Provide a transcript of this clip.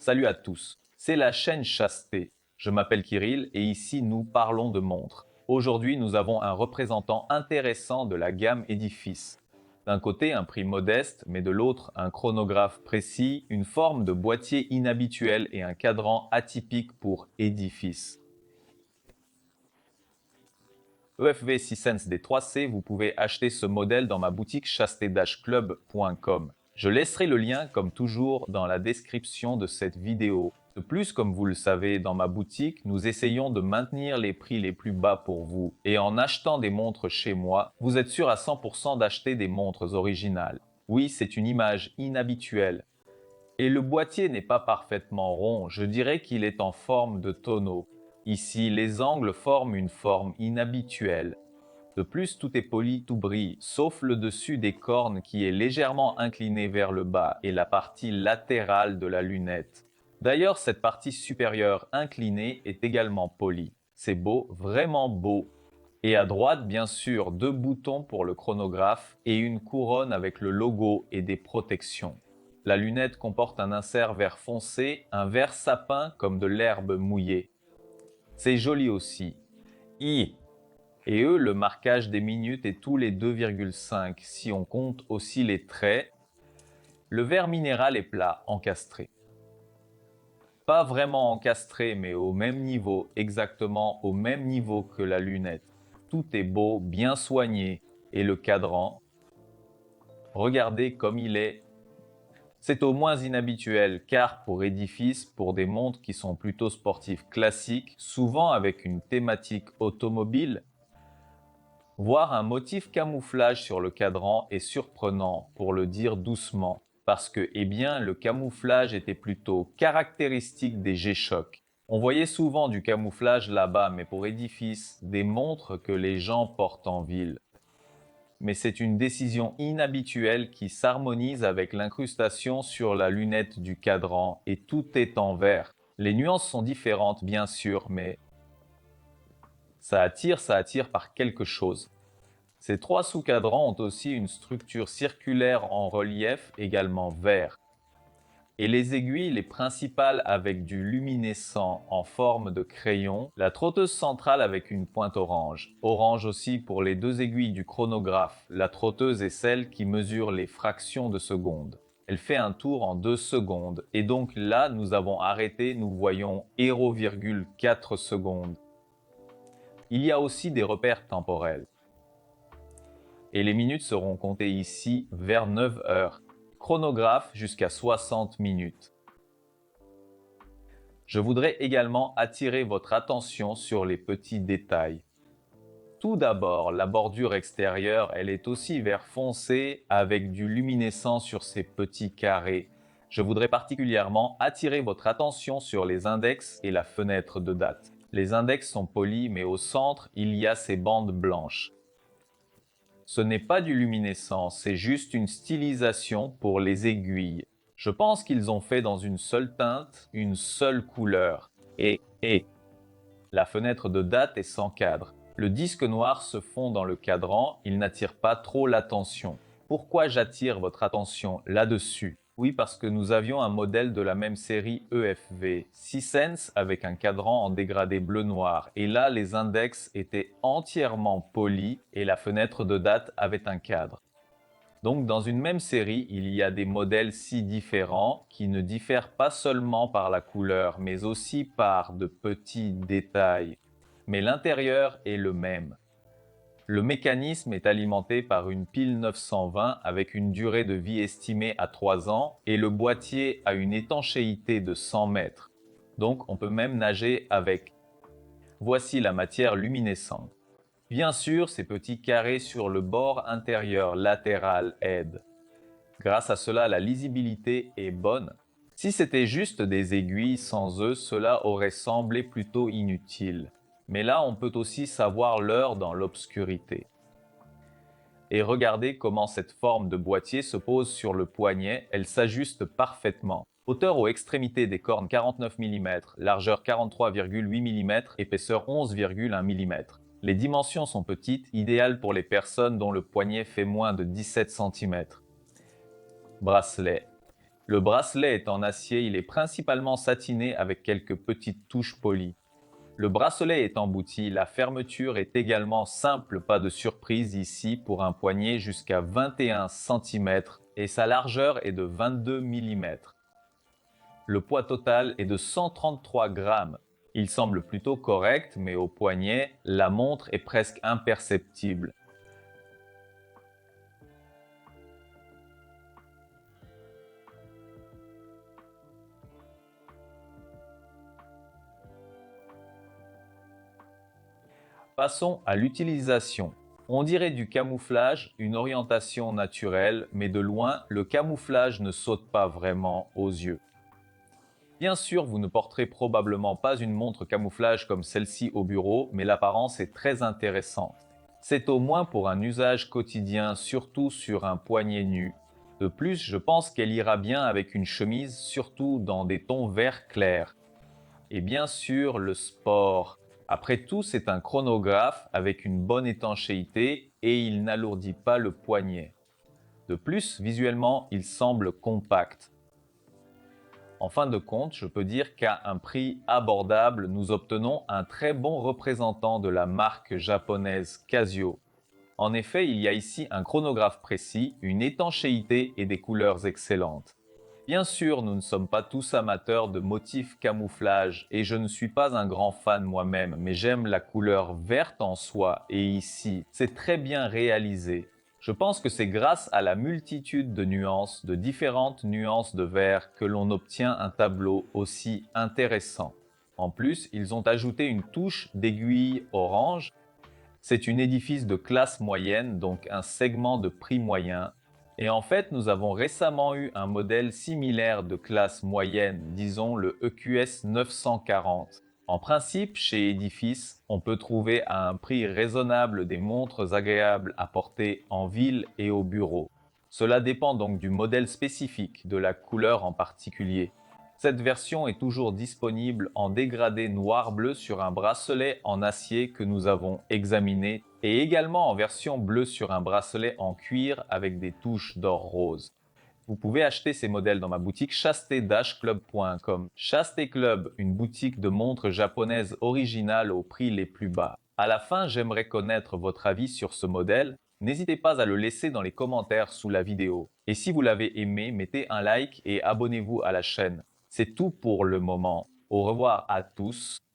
Salut à tous, c'est la chaîne Chasteté. Je m'appelle Kirill et ici nous parlons de montres. Aujourd'hui nous avons un représentant intéressant de la gamme Edifice. D'un côté un prix modeste, mais de l'autre un chronographe précis, une forme de boîtier inhabituel et un cadran atypique pour Edifice. EFV 6sense D3C, vous pouvez acheter ce modèle dans ma boutique chasteté-club.com. Je laisserai le lien, comme toujours, dans la description de cette vidéo. De plus, comme vous le savez, dans ma boutique, nous essayons de maintenir les prix les plus bas pour vous. Et en achetant des montres chez moi, vous êtes sûr à 100% d'acheter des montres originales. Oui, c'est une image inhabituelle. Et le boîtier n'est pas parfaitement rond, je dirais qu'il est en forme de tonneau. Ici, les angles forment une forme inhabituelle. De plus, tout est poli, tout brille, sauf le dessus des cornes qui est légèrement incliné vers le bas et la partie latérale de la lunette. D'ailleurs, cette partie supérieure inclinée est également polie. C'est beau, vraiment beau. Et à droite, bien sûr, 2 boutons pour le chronographe et une couronne avec le logo et des protections. La lunette comporte un insert vert foncé, un vert sapin comme de l'herbe mouillée. C'est joli aussi. Et eux, le marquage des minutes est tous les 2,5 si on compte aussi les traits. Le verre minéral est plat, encastré. Pas vraiment encastré, mais au même niveau, exactement au même niveau que la lunette. Tout est beau, bien soigné. Et le cadran, regardez comme il est. C'est au moins inhabituel, car pour Edifice, pour des montres qui sont plutôt sportives classiques, souvent avec une thématique automobile, voir un motif camouflage sur le cadran est surprenant, pour le dire doucement, parce que, eh bien, le camouflage était plutôt caractéristique des G-Shock. On voyait souvent du camouflage là-bas, mais pour Edifice, des montres que les gens portent en ville. Mais c'est une décision inhabituelle qui s'harmonise avec l'incrustation sur la lunette du cadran, et tout est en vert. Les nuances sont différentes, bien sûr, mais ça attire par quelque chose. Ces 3 sous-cadrans ont aussi une structure circulaire en relief, également vert. Et les aiguilles, les principales avec du luminescent en forme de crayon, la trotteuse centrale avec une pointe orange. Orange aussi pour les 2 aiguilles du chronographe. La trotteuse est celle qui mesure les fractions de seconde. Elle fait un tour en 2 secondes, et donc là nous avons arrêté, nous voyons 0,4 secondes. Il y a aussi des repères temporels. Et les minutes seront comptées ici vers 9 heures. Chronographe jusqu'à 60 minutes. Je voudrais également attirer votre attention sur les petits détails. Tout d'abord, la bordure extérieure, elle est aussi vert foncé avec du luminescent sur ces petits carrés. Je voudrais particulièrement attirer votre attention sur les index et la fenêtre de date. Les index sont polis, mais au centre, il y a ces bandes blanches. Ce n'est pas du luminescent, c'est juste une stylisation pour les aiguilles. Je pense qu'ils ont fait dans une seule teinte, une seule couleur. Et la fenêtre de date est sans cadre. Le disque noir se fond dans le cadran, il n'attire pas trop l'attention. Pourquoi j'attire votre attention là-dessus? Oui, parce que nous avions un modèle de la même série EFV, 6sense avec un cadran en dégradé bleu-noir. Et là, les index étaient entièrement polis et la fenêtre de date avait un cadre. Donc dans une même série, il y a des modèles si différents qui ne diffèrent pas seulement par la couleur, mais aussi par de petits détails. Mais l'intérieur est le même. Le mécanisme est alimenté par une pile 920 avec une durée de vie estimée à 3 ans et le boîtier a une étanchéité de 100 mètres. Donc on peut même nager avec. Voici la matière luminescente. Bien sûr, ces petits carrés sur le bord intérieur latéral aident. Grâce à cela, la lisibilité est bonne. Si c'était juste des aiguilles sans eux, cela aurait semblé plutôt inutile. Mais là, on peut aussi savoir l'heure dans l'obscurité. Et regardez comment cette forme de boîtier se pose sur le poignet, elle s'ajuste parfaitement. Hauteur aux extrémités des cornes 49 mm, largeur 43,8 mm, épaisseur 11,1 mm. Les dimensions sont petites, idéales pour les personnes dont le poignet fait moins de 17 cm. Bracelet. Le bracelet est en acier, il est principalement satiné avec quelques petites touches polies. Le bracelet est embouti, la fermeture est également simple, pas de surprise ici pour un poignet jusqu'à 21 cm et sa largeur est de 22 mm. Le poids total est de 133 grammes. Il semble plutôt correct, mais au poignet, la montre est presque imperceptible. Passons à l'utilisation. On dirait du camouflage, une orientation naturelle, mais de loin, le camouflage ne saute pas vraiment aux yeux. Bien sûr, vous ne porterez probablement pas une montre camouflage comme celle-ci au bureau, mais l'apparence est très intéressante. C'est au moins pour un usage quotidien, surtout sur un poignet nu. De plus, je pense qu'elle ira bien avec une chemise, surtout dans des tons verts clairs. Et bien sûr, le sport. Après tout, c'est un chronographe avec une bonne étanchéité et il n'alourdit pas le poignet. De plus, visuellement, il semble compact. En fin de compte, je peux dire qu'à un prix abordable, nous obtenons un très bon représentant de la marque japonaise Casio. En effet, il y a ici un chronographe précis, une étanchéité et des couleurs excellentes. Bien sûr, nous ne sommes pas tous amateurs de motifs camouflage et je ne suis pas un grand fan moi-même, mais j'aime la couleur verte en soi et ici, c'est très bien réalisé. Je pense que c'est grâce à la multitude de nuances, de différentes nuances de vert, que l'on obtient un tableau aussi intéressant. En plus, ils ont ajouté une touche d'aiguille orange. C'est une édifice de classe moyenne, donc un segment de prix moyen. Et en fait, nous avons récemment eu un modèle similaire de classe moyenne, disons le EQS 940. En principe, chez Edifice, on peut trouver à un prix raisonnable des montres agréables à porter en ville et au bureau. Cela dépend donc du modèle spécifique, de la couleur en particulier. Cette version est toujours disponible en dégradé noir-bleu sur un bracelet en acier que nous avons examiné et également en version bleue sur un bracelet en cuir avec des touches d'or rose. Vous pouvez acheter ces modèles dans ma boutique chaste-club.com. Chaste Club, une boutique de montres japonaises originales au prix les plus bas. À la fin, j'aimerais connaître votre avis sur ce modèle. N'hésitez pas à le laisser dans les commentaires sous la vidéo. Et si vous l'avez aimé, mettez un like et abonnez-vous à la chaîne. C'est tout pour le moment. Au revoir à tous.